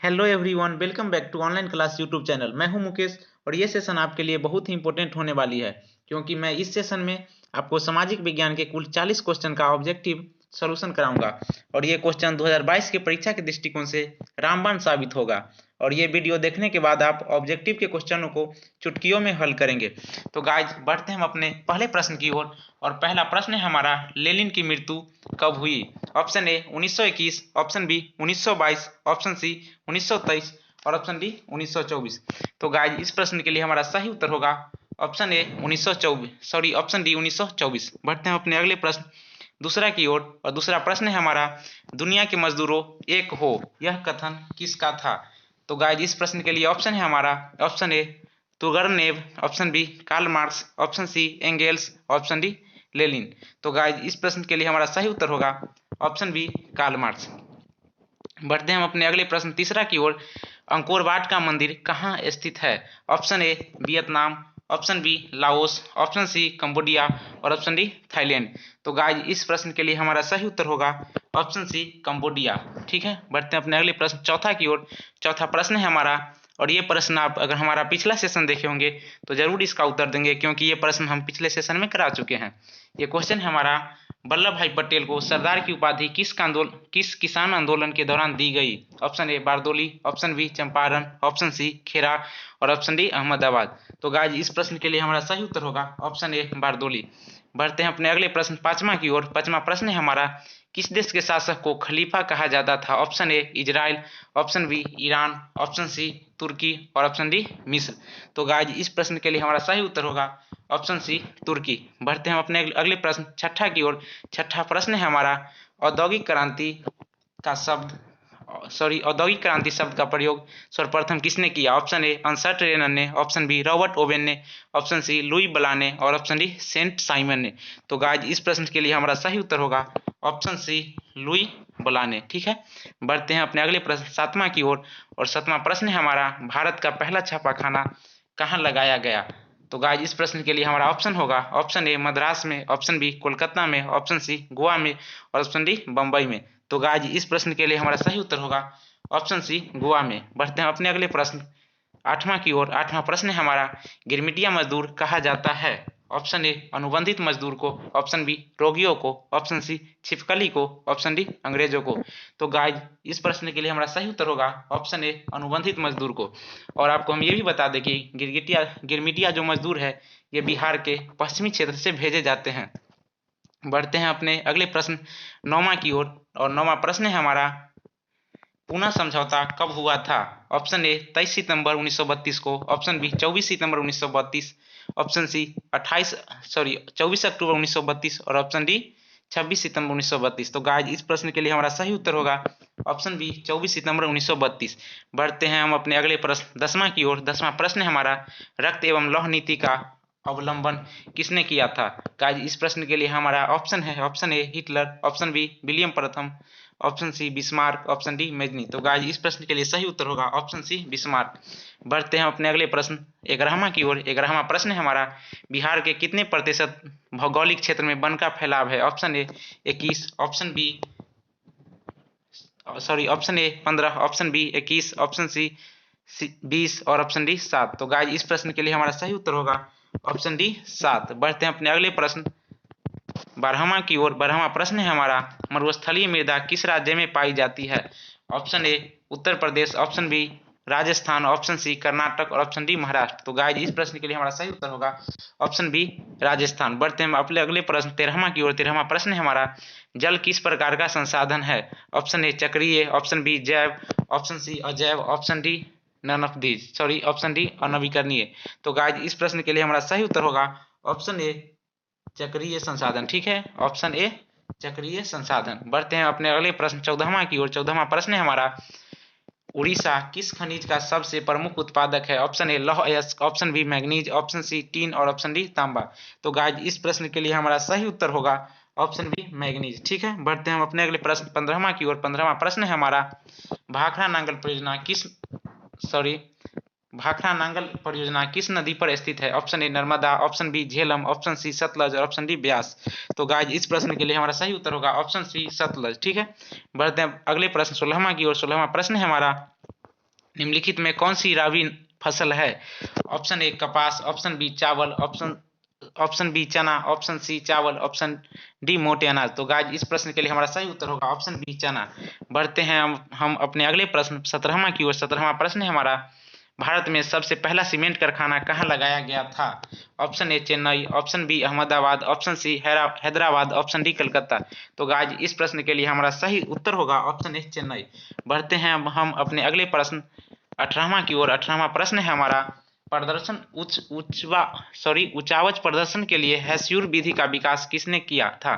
Hello everyone, welcome back to online class YouTube channel. मैं हूं मुकेश और ये सेशन आपके लिए बहुत ही इंपॉर्टेंट होने वाली है, क्योंकि मैं इस सेशन में आपको सामाजिक विज्ञान के कुल 40 क्वेश्चन का ऑब्जेक्टिव सॉल्यूशन कराऊंगा। और ये क्वेश्चन 2022 के परीक्षा के दृष्टिकोण से रामबाण साबित होगा। और ये वीडियो देखने के बाद आप ऑब्जेक्टिव के क्वेश्चनों को चुटकियों में हल करेंगे। तो गाइज, बढ़ते हैं हम अपने पहले प्रश्न की ओर। और पहला प्रश्न है हमारा, लेनिन की मृत्यु कब हुई? Option A 1921, option B 1922, option C 1923 और ऑप्शन डी 1924। तो गाइज, इस प्रश्न के लिए हमारा सही उत्तर होगा option A 1924, sorry option D 1924। बढ़ते हैं अपने अगले प्रश्न दूसरा की ओर। और दूसरा प्रश्न है हमारा, दुनिया के मजदूरों एक हो, यह कथन किसका था? तो गाइज, इस प्रश्न के लिए ऑप्शन है हमारा option A Turgenev, option B Karl Marx, option C Engels, option D Lenin. तो गाइज, इस प्रश्न के लिए हमारा सही उत्तर होगा ऑप्शन बी कार्ल मार्क्स। बढ़ते हैं हम अपने अगले प्रश्न तीसरा की ओर। अंकोर वाट का मंदिर कहाँ स्थित है? Option A Vietnam, option B Laos, option C Cambodia और ऑप्शन डी थाईलैंड। तो गाइज, इस प्रश्न के लिए हमारा सही उत्तर होगा ऑप्शन सी कंबोडिया। ठीक है, बढ़ते हैं अपने अगले प्रश्न चौथा की ओर। चौथा प्रश्न है हमारा, और ये प्रश्न आप अगर हमारा पिछला सेशन देखे होंगे तो जरूर इसका उत्तर देंगे, क्योंकि ये प्रश्न हम पिछले सेशन में करा चुके हैं। ये क्वेश्चन है हमारा, वल्लभ भाई पटेल को सरदार की उपाधि किस किसान आंदोलन के दौरान दी गई? Option A Bardoli, option B Champaran, option C Kheda और ऑप्शन डी अहमदाबाद। तो गाइज, इस प्रश्न के लिए हमारा सही उत्तर होगा ऑप्शन ए बारदोली। बढ़ते हैं अपने अगले प्रश्न पांचवा की ओर। पांचवा प्रश्न है हमारा, किस देश के शासक को खलीफा कहा जाता था? Option A Israel, option B Iran, option C तुर्की और ऑप्शन डी मिस्र। तो गाइज, इस प्रश्न के लिए हमारा सही उत्तर होगा ऑप्शन सी तुर्की। बढ़ते हैं अपने अगले प्रश्न छठा की ओर। छठा प्रश्न है हमारा, औद्योगिक क्रांति का शब्द औद्योगिक क्रांति शब्द का प्रयोग सर्वप्रथम किसने किया? ऑप्शन ए अंसर्ट रेनन ने, ऑप्शन बी रॉबर्ट ओवेन ने, ऑप्शन सी लुई ब्ला ने और ऑप्शन डी सेंट साइमन ने। तो गाइज, इस प्रश्न के लिए हमारा सही उत्तर होगा ऑप्शन सी लुई ब्ला ने। ठीक है, बढ़ते हैं अपने अगले प्रश्न सातवां की ओर। और सातवां प्रश्न है हमारा, भारत का पहला छापाखाना कहाँ लगाया गया? तो गाइज, इस प्रश्न के लिए हमारा ऑप्शन होगा ऑप्शन ए मद्रास में, ऑप्शन बी कोलकाता में, ऑप्शन सी गोवा में और ऑप्शन डी बम्बई में। तो गाइज, इस प्रश्न के लिए हमारा सही उत्तर होगा ऑप्शन सी गोवा में। बढ़ते हैं अपने अगले प्रश्न आठवां की ओर। आठवां प्रश्न है हमारा, गिरमिटिया मजदूर कहा जाता है? ऑप्शन ए अनुबंधित मजदूर को, ऑप्शन बी रोगियों को, ऑप्शन सी छिपकली को, ऑप्शन डी अंग्रेजों को। तो गाइज, इस प्रश्न के लिए हमारा सही उत्तर होगा ऑप्शन ए अनुबंधित मजदूर को। और आपको हम ये भी बता दें कि गिरमिटिया जो मजदूर है, ये बिहार के पश्चिमी क्षेत्र से भेजे जाते हैं। बढ़ते हैं अपने अगले प्रश्न नौवां की ओर। और नौवां प्रश्न है हमारा, पूना समझौता कब हुआ था? ऑप्शन ए 23 सितंबर 1932 को, ऑप्शन बी 24 सितंबर 1932, ऑप्शन सी 24 अक्टूबर 1932 और ऑप्शन डी 26 सितंबर 1932। तो गाइज, इस प्रश्न के लिए हमारा सही उत्तर होगा ऑप्शन बी 24 सितंबर 1932। बढ़ते हैं हम अपने अगले प्रश्न दसवां की ओर। दसवां प्रश्न है हमारा, रक्त एवं लौह नीति का अवलंबन किसने किया था? गाइज, इस प्रश्न के लिए हमारा ऑप्शन है option A Hitler, option B William प्रथम, option C Bismarck, option D Mazzini. तो गाइज, इस प्रश्न के लिए सही उत्तर होगा ऑप्शन सी बिस्मार्क। बढ़ते हैं अपने अगले प्रश्न 11वां की ओर। 11वां प्रश्न है हमारा, बिहार के कितने प्रतिशत भौगोलिक क्षेत्र में वन का फैलाव है? Option A 21, option B option A 15, option B 21, option C 20 और ऑप्शन डी 7। तो गाइज, इस प्रश्न के लिए हमारा सही उत्तर होगा ऑप्शन डी 7। बढ़ते हैं अपने अगले प्रश्न 12वां की ओर। 12वां प्रश्न है हमारा, मरुस्थलीय मृदा किस राज्य में पाई जाती है? Option A Uttar Pradesh, option B Rajasthan, option C Karnataka और ऑप्शन डी महाराष्ट्र। तो गाइज, इस प्रश्न के लिए हमारा सही उत्तर होगा ऑप्शन बी राजस्थान। बढ़ते हैं अपने अगले प्रश्न 13वां की ओर। 13वां प्रश्न है हमारा, जल किस प्रकार का संसाधन है? ऑप्शन ए चक्रीय, ऑप्शन बी जैव, ऑप्शन सी अजैव, option D none of these, option D अनवीकरणीय। तो गाइज, इस प्रश्न के लिए हमारा सही उत्तर होगा ऑप्शन ए चक्रीय संसाधन। ठीक है, ऑप्शन ए चक्रीय संसाधन। बढ़ते हैं अपने अगले प्रश्न 14वां की ओर। 14वां प्रश्न है हमारा, उड़ीसा किस खनिज का सबसे प्रमुख उत्पादक है? ऑप्शन ए लौह अयस्क, option B manganese, option C tin और ऑप्शन डी तांबा। तो गाइज, इस प्रश्न के लिए हमारा सही उत्तर होगा ऑप्शन बी मैग्नीज। ठीक है, बढ़ते हैं हम अपने अगले प्रश्न 15वां की ओर। 15वां प्रश्न है हमारा, भाखड़ा नांगल परियोजना भाखड़ा नांगल परियोजना किस नदी पर स्थित है? Option A Narmada, option B Jhelum, option C Sutlej और ऑप्शन डी ब्यास। तो गाइज, इस प्रश्न के लिए हमारा सही उत्तर होगा ऑप्शन सी सतलज। ठीक है, बढ़ते हैं अगले प्रश्न 16वां की ओर। 16वां प्रश्न है हमारा, निम्नलिखित में कौन सी राबी फसल है? ऑप्शन ए कपास, ऑप्शन बी चावल, ऑप्शन बी चना, ऑप्शन सी चावल, ऑप्शन डी मोटे अनाज। तो गाइज इस प्रश्न के लिए हमारा सही उत्तर होगा ऑप्शन बी चना। बढ़ते हैं हम अपने अगले प्रश्न 17वां की ओर। 17वां प्रश्न है हमारा, भारत में सबसे पहला सीमेंट कारखाना कहाँ लगाया गया था? Option A Chennai, option B Ahmedabad, option C Hyderabad, option D Calcutta. तो गाइज इस प्रश्न के लिए हमारा सही उत्तर होगा ऑप्शन ए चेन्नई। बढ़ते हैं अब हम अपने अगले प्रश्न 18वां की ओर। 18वां प्रश्न है हमारा, प्रदर्शन उचावच प्रदर्शन के लिए हेस्यूर विधि का विकास किसने किया था?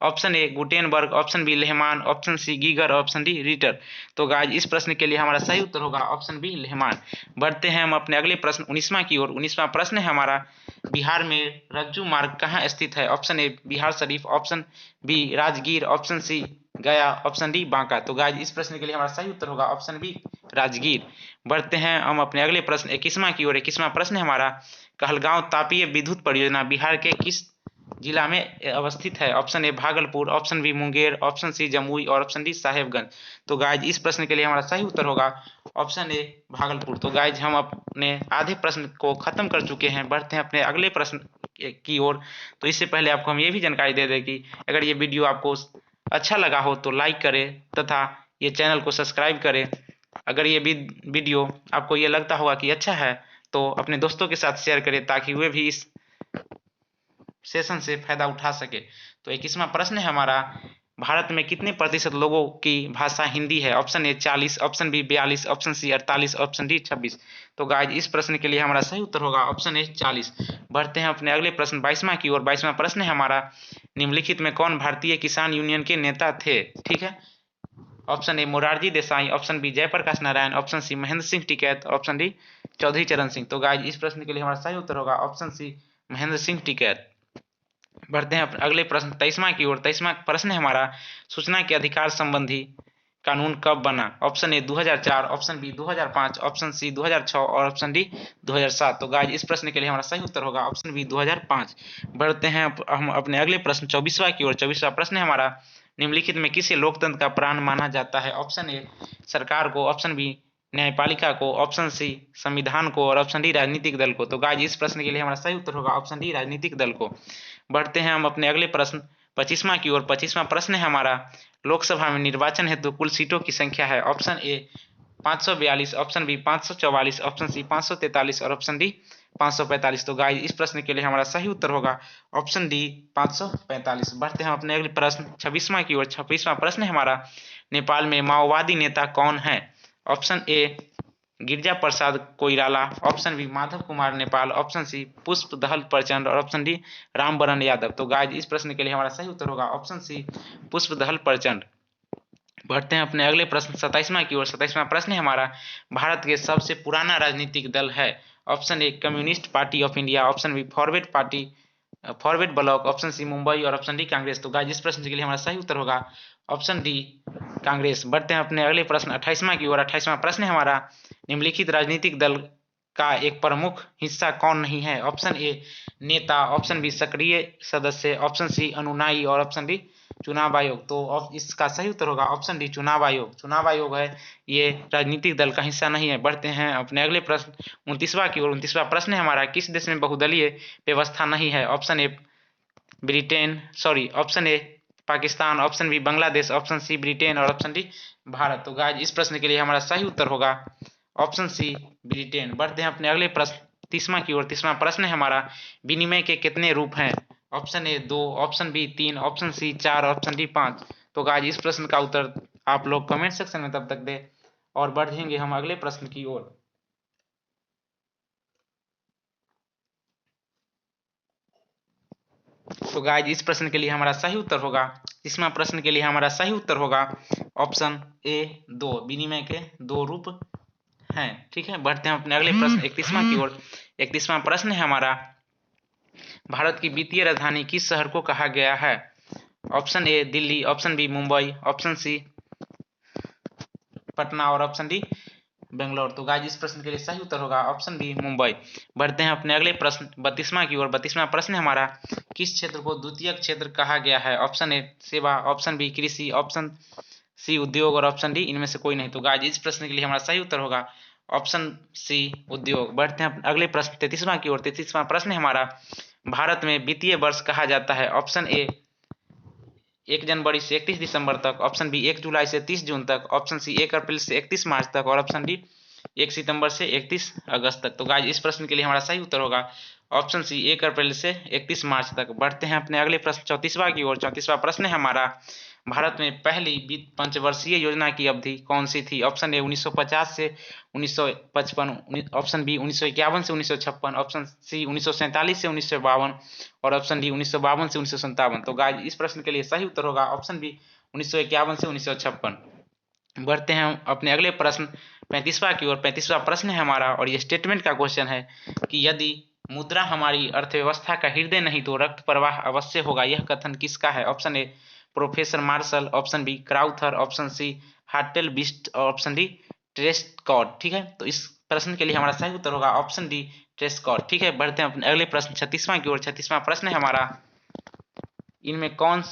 Option A Gutenberg, option B Lehmann, option C Geiger, option D Ritter. तो गाइज इस प्रश्न के लिए हमारा सही उत्तर होगा ऑप्शन बी लेहमान। बढ़ते हैं हम अपने अगले प्रश्न 19वां की ओर। 19वां प्रश्न है हमारा, बिहार में रज्जू मार्ग कहाँ स्थित है? Option A Bihar Sharif, option B Rajgir, option C Gaya, option D Banka. तो गाइज इस प्रश्न के लिए हमारा सही उत्तर होगा ऑप्शन बी राजगीर। बढ़ते हैं हम अपने अगले प्रश्न 21वां की ओर। 21वां प्रश्न है हमारा, कहलगांव तापीय विद्युत परियोजना बिहार के किस जिला में अवस्थित है? Option A Bhagalpur, option B Munger, option C Jamui और ऑप्शन डी साहेबगंज। तो गाइज इस प्रश्न के लिए हमारा सही उत्तर होगा ऑप्शन ए भागलपुर। तो गाइज हम अपने आधे प्रश्न को खत्म कर चुके हैं। बढ़ते हैं अपने अगले प्रश्न की ओर। तो इससे पहले आपको हम ये भी जानकारी दे दें कि अगर ये वीडियो आपको अच्छा लगा हो तो लाइक करें तथा ये चैनल को सब्सक्राइब करें। अगर ये वीडियो आपको ये लगता होगा कि अच्छा है तो अपने दोस्तों के साथ शेयर करें ताकि वे भी इस सेशन से फायदा उठा सके। तो 21वां प्रश्न है हमारा, भारत में कितने प्रतिशत लोगों की भाषा हिंदी है? Option A 40, option B 42, option C 48, option D 26। तो गाइज इस प्रश्न के लिए हमारा सही उत्तर होगा ऑप्शन ए 40। बढ़ते हैं अपने अगले प्रश्न 22वां की ओर। 22वां प्रश्न है हमारा, निम्नलिखित में कौन भारतीय किसान यूनियन के नेता थे? ठीक है, option A Morarji Desai, option B Jayaprakash Narayan, option C Mahendra Singh Tikait, option D Chaudhary Charan Singh. तो गाइज इस प्रश्न के लिए हमारा सही उत्तर होगा ऑप्शन सी महेंद्र सिंह टिकैत। बढ़ते हैं अगले प्रश्न 23वां की ओर। 23वां प्रश्न है हमारा, सूचना के अधिकार संबंधी कानून कब बना? Option A 2004, option B 2005, option C 2006 और ऑप्शन डी 2007। तो गाइज इस प्रश्न के लिए हमारा सही उत्तर होगा ऑप्शन बी 2005। बढ़ते हैं हम अपने अगले प्रश्न 24वां की ओर। 24वां प्रश्न है हमारा, निम्नलिखित में किसे लोकतंत्र का प्राण माना जाता है? ऑप्शन ए सरकार को, ऑप्शन बी न्यायपालिका को, ऑप्शन सी संविधान को और ऑप्शन डी राजनीतिक दल को। तो गाइज इस प्रश्न के लिए हमारा सही उत्तर होगा ऑप्शन डी राजनीतिक दल को। बढ़ते हैं हम अपने अगले प्रश्न 25वां की ओर। 25वां प्रश्न है हमारा, लोकसभा में निर्वाचन हेतु कुल सीटों की संख्या है? Option A 542, option B 544, option C 543 और ऑप्शन डी 545। तो गाइज इस प्रश्न के लिए हमारा सही उत्तर होगा ऑप्शन डी 545। बढ़ते हैं अपने अगले प्रश्न 26वां की ओर। 26वां प्रश्न है हमारा, नेपाल में माओवादी नेता कौन है? Option A Girija Prasad Koirala, option B Madhav Kumar Nepal, option C Pushpa Dahal Prachanda और ऑप्शन डी रामबरन यादव। तो गाइज इस प्रश्न के लिए हमारा सही उत्तर होगा ऑप्शन सी पुष्पदहल प्रचंड। बढ़ते हैं अपने अगले प्रश्न 27वां की ओर। 27वां प्रश्न है हमारा, भारत के सबसे पुराना राजनीतिक दल है? Option A Communist Party of India, option B Forward Bloc, option C Mumbai और ऑप्शन डी कांग्रेस। तो गाइज इस प्रश्न के लिए हमारा सही उत्तर होगा ऑप्शन डी कांग्रेस। बढ़ते हैं अपने अगले प्रश्न 28वां की ओर। 28वां प्रश्न है हमारा, निम्नलिखित राजनीतिक दल का एक प्रमुख हिस्सा कौन नहीं है? ऑप्शन ए नेता, ऑप्शन बी सक्रिय सदस्य, ऑप्शन सी अनुनायी और ऑप्शन डी चुनाव आयोग। तो इसका सही उत्तर होगा ऑप्शन डी चुनाव आयोग। चुनाव आयोग है ये राजनीतिक दल का हिस्सा नहीं है। बढ़ते हैं अपने अगले प्रश्न 29वां की ओर। 29वां प्रश्न है हमारा, किस देश में बहुदलीय व्यवस्था नहीं है? Option A option A Pakistan, option B Bangladesh, option C Britain और ऑप्शन डी भारत। तो गाइज इस प्रश्न के लिए हमारा सही उत्तर होगा ऑप्शन सी ब्रिटेन। बढ़ते हैं अपने अगले प्रश्न 30वां की ओर। 30वां प्रश्न है हमारा, विनिमय के कितने रूप हैं? Option A 2, option B 3, option C 4, option D 5। तो गाइज इस प्रश्न का उत्तर आप लोग कमेंट सेक्शन में तब तक दे और बढ़ेंगे हम अगले प्रश्न की ओर। तो गाइज इस प्रश्न के लिए हमारा सही उत्तर होगा, इसमें प्रश्न के लिए हमारा सही उत्तर होगा ऑप्शन ए 2, विनिमय के 2 रूप हैं। ठीक है, बढ़ते हैं अपने अगले प्रश्न 31वां की ओर। 31वां प्रश्न है हमारा, भारत की वित्तीय राजधानी किस शहर को कहा गया है? Option A Delhi, option B Mumbai, option C Patna और ऑप्शन डी बेंगलोर। तो गाइज इस प्रश्न के लिए सही उत्तर होगा ऑप्शन बी मुंबई। बढ़ते हैं अपने अगले प्रश्न 32वां की ओर। 32वां प्रश्न है हमारा, किस क्षेत्र को द्वितीय क्षेत्र कहा गया है? ऑप्शन ए सेवा, ऑप्शन बी कृषि, ऑप्शन सी उद्योग और ऑप्शन डी इनमें से कोई नहीं। तो गाइज इस प्रश्न के लिए हमारा सही उत्तर होगा ऑप्शन सी उद्योग। बढ़ते हैं अगले प्रश्न 33वां की ओर। 33वां प्रश्न है हमारा, भारत में वित्तीय वर्ष कहा जाता है। ऑप्शन ए 1 जनवरी से 31 दिसंबर तक, ऑप्शन बी 1 जुलाई से 30 जून तक, ऑप्शन सी 1 अप्रैल से 31 मार्च तक, और ऑप्शन डी 1 सितंबर से 31 अगस्त तक। तो गाइस इस प्रश्न के लिए हमारा सही उत्तर होगा ऑप्शन सी 1 अप्रैल से 31 मार्च तक। बढ़ते हैं अपने अगले प्रश्न 34वां की ओर। 34वां प्रश्न है हमारा, भारत में पहली वित्त पंचवर्षीय योजना की अवधि कौन सी थी। ऑप्शन ए 1950 से 1955, ऑप्शन बी 1951 से 1956, ऑप्शन सी 1947 से 1952, और ऑप्शन डी 1952 से 1957। तो गाइस इस प्रश्न के लिए सही उत्तर होगा ऑप्शन बी 1951 से 1956। बढ़ते हैं अपने अगले प्रश्न 35वां की ओर। 35वां प्रश्न है हमारा, और ये स्टेटमेंट का क्वेश्चन है कि यदि मुद्रा हमारी अर्थव्यवस्था का हृदय नहीं तो रक्त प्रवाह अवश्य होगा, यह कथन किसका है। Option A professor Marshall, option B Crowther, option C हार्टेल बिस्ट, और ऑप्शन डी ट्रेस्कॉट। ठीक है, तो इस प्रश्न के लिए हमारा सही उत्तर होगा ऑप्शन डी ट्रेस्कॉट। ठीक है, बढ़ते हैं अपने अगले प्रश्न 36वां की ओर। 36वां प्रश्न है हमारा, इनमें कौन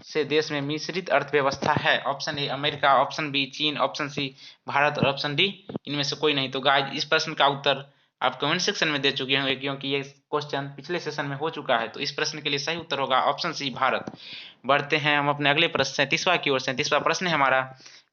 से देश में मिश्रित अर्थव्यवस्था है। Option A America, option B चीन, ऑप्शन सी भारत, और ऑप्शन डी इनमें से कोई नहीं। तो गाइस इस प्रश्न का उत्तर आप कमेंट सेक्शन में दे चुके होंगे, क्योंकि ये क्वेश्चन पिछले सेशन में हो चुका है। तो इस प्रश्न के लिए सही उत्तर होगा ऑप्शन सी भारत। बढ़ते हैं हम अपने अगले प्रश्न 37वां की ओर। 37वां प्रश्न है हमारा,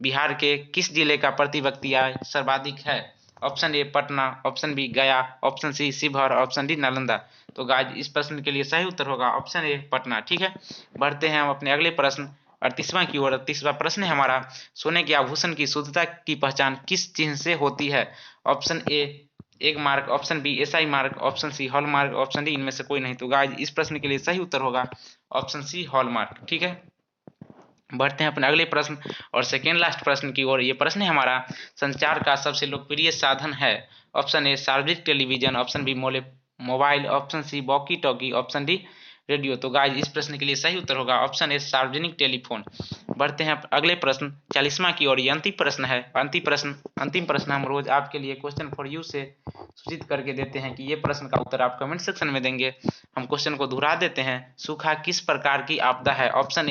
बिहार के किस जिले का प्रति व्यक्ति आय सर्वाधिक है। Option A Patna, option B Gaya, option C Sheohar, option D Nalanda. तो गाइस इस प्रश्न के लिए सही उत्तर होगा ऑप्शन ए पटना। ठीक है, बढ़ते हैं हम अपने अगले प्रश्न 38वां की ओर। 38वां प्रश्न है हमारा, सोने के आभूषण की शुद्धता की पहचान किस चिन्ह से होती है। Option A Agmark, option B SI mark, option C hallmark, option D इनमें से कोई नहीं। तो गाइस इस प्रश्न के लिए सही उत्तर होगा ऑप्शन सी हॉल मार्क। ठीक है, बढ़ते हैं अपने अगले प्रश्न और सेकेंड लास्ट प्रश्न की ओर। ये प्रश्न है हमारा, संचार का सबसे लोकप्रिय साधन है। ऑप्शन ए सार्वजनिक television, option B mobile, option C walkie talkie, option D radio. तो गाइस इस प्रश्न के लिए सही उत्तर होगा ऑप्शन ए सार्वजनिक टेलीफोन। बढ़ते हैं अगले प्रश्न 40वां की ओर। ये अंतिम प्रश्न है। अंतिम प्रश्न हम रोज आपके लिए क्वेश्चन फॉर यू से सूचित करके देते हैं कि ये प्रश्न का उत्तर आप कमेंट सेक्शन में देंगे। हम क्वेश्चन को दोहरा देते हैं। सूखा किस प्रकार की आपदा है। ऑप्शन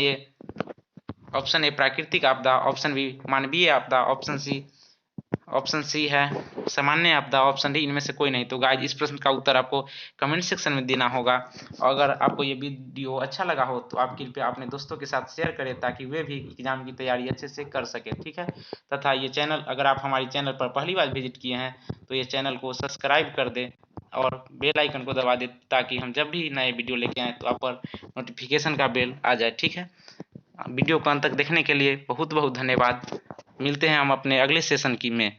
ए प्राकृतिक आपदा, ऑप्शन बी मानवीय आपदा, ऑप्शन सी है सामान्य आपदा, ऑप्शन डी इनमें से कोई नहीं। तो गाइस इस प्रश्न का उत्तर आपको कमेंट सेक्शन में देना होगा। और अगर आपको ये वीडियो अच्छा लगा हो तो आप कृपया अपने दोस्तों के साथ शेयर करें, ताकि वे भी एग्जाम की तैयारी अच्छे से कर सके। ठीक है, तथा ये चैनल, अगर आप हमारे चैनल पर पहली बार विजिट किए हैं तो ये चैनल को सब्सक्राइब कर दें और बेल आइकन को दबा दें, ताकि हम जब भी नए वीडियो लेके आएँ तो आप पर नोटिफिकेशन का बेल आ जाए। ठीक है, वीडियो को अंत तक देखने के लिए बहुत बहुत धन्यवाद। मिलते हैं हम अपने अगले सेशन में।